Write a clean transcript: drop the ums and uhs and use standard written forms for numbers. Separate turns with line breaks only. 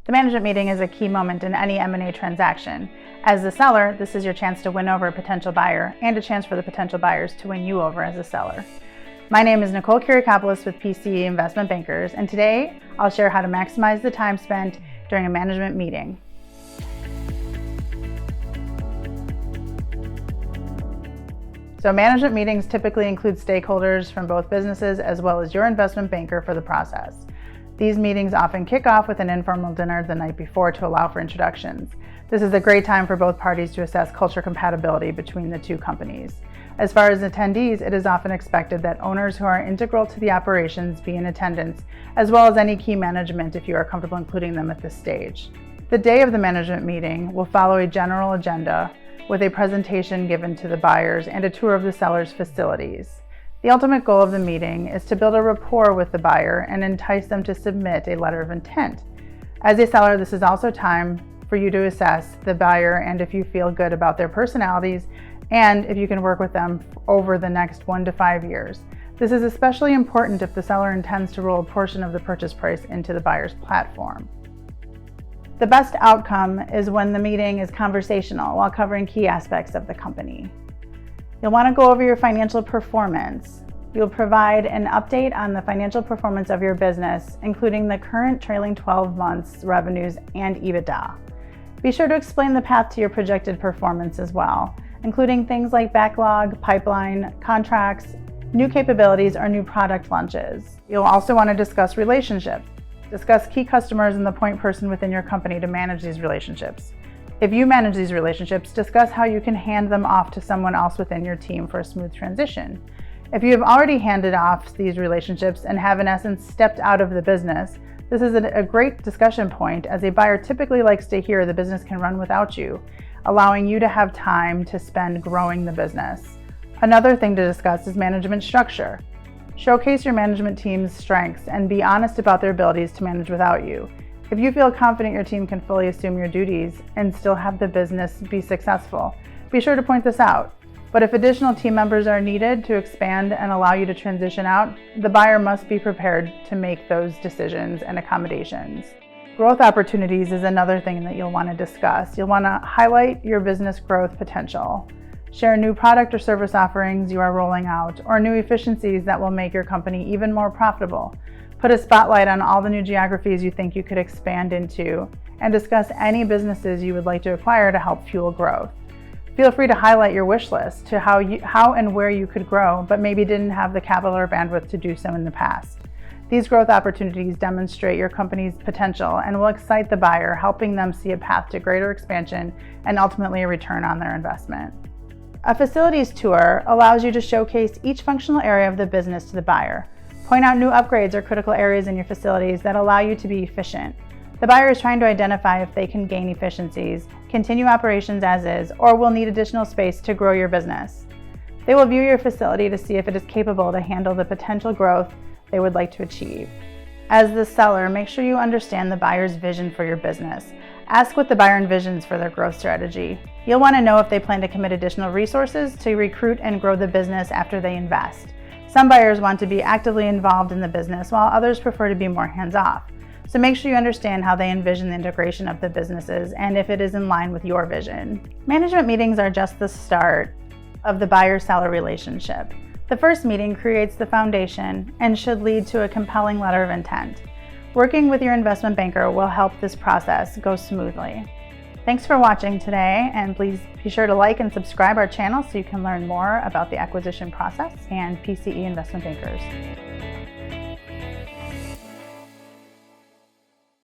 The management meeting is a key moment in any M&A transaction. As the seller, this is your chance to win over a potential buyer and a chance for the potential buyers to win you over as a seller. My name is Nicole Kiriakopoulos with PCE Investment Bankers, and today I'll share how to maximize the time spent during a management meeting. So management meetings typically include stakeholders from both businesses as well as your investment banker for the process. These meetings often kick off with an informal dinner the night before to allow for introductions. This is a great time for both parties to assess culture compatibility between the two companies. As far as attendees, it is often expected that owners who are integral to the operations be in attendance, as well as any key management if you are comfortable including them at this stage. The day of the management meeting will follow a general agenda with a presentation given to the buyers and a tour of the seller's facilities. The ultimate goal of the meeting is to build a rapport with the buyer and entice them to submit a letter of intent. As a seller, this is also time for you to assess the buyer and if you feel good about their personalities and if you can work with them over the next 1 to 5 years. This is especially important if the seller intends to roll a portion of the purchase price into the buyer's platform. The best outcome is when the meeting is conversational while covering key aspects of the company. You'll want to go over your financial performance. You'll provide an update on the financial performance of your business, including the current trailing 12 months revenues and EBITDA. Be sure to explain the path to your projected performance as well, including things like backlog, pipeline, contracts, new capabilities, or new product launches. You'll also want to discuss relationships. Discuss key customers and the point person within your company to manage these relationships. If you manage these relationships, discuss how you can hand them off to someone else within your team for a smooth transition. If you have already handed off these relationships and have in essence stepped out of the business, this is a great discussion point, as a buyer typically likes to hear the business can run without you, allowing you to have time to spend growing the business. Another thing to discuss is management structure. Showcase your management team's strengths and be honest about their abilities to manage without you. If you feel confident your team can fully assume your duties and still have the business be successful, be sure to point this out. But if additional team members are needed to expand and allow you to transition out, the buyer must be prepared to make those decisions and accommodations. Growth opportunities is another thing that you'll want to discuss. You'll want to highlight your business growth potential. Share new product or service offerings you are rolling out, or new efficiencies that will make your company even more profitable. Put a spotlight on all the new geographies you think you could expand into, and discuss any businesses you would like to acquire to help fuel growth. Feel free to highlight your wish list to how and where you could grow, but maybe didn't have the capital or bandwidth to do so in the past. These growth opportunities demonstrate your company's potential and will excite the buyer, helping them see a path to greater expansion and ultimately a return on their investment. A facilities tour allows you to showcase each functional area of the business to the buyer. Point out new upgrades or critical areas in your facilities that allow you to be efficient. The buyer is trying to identify if they can gain efficiencies, continue operations as is, or will need additional space to grow your business. They will view your facility to see if it is capable to handle the potential growth they would like to achieve. As the seller, make sure you understand the buyer's vision for your business. Ask what the buyer envisions for their growth strategy. You'll want to know if they plan to commit additional resources to recruit and grow the business after they invest. Some buyers want to be actively involved in the business, while others prefer to be more hands-off. So make sure you understand how they envision the integration of the businesses and if it is in line with your vision. Management meetings are just the start of the buyer-seller relationship. The first meeting creates the foundation and should lead to a compelling letter of intent. Working with your investment banker will help this process go smoothly. Thanks for watching today, and please be sure to like and subscribe our channel so you can learn more about the acquisition process and PCE Investment Bankers.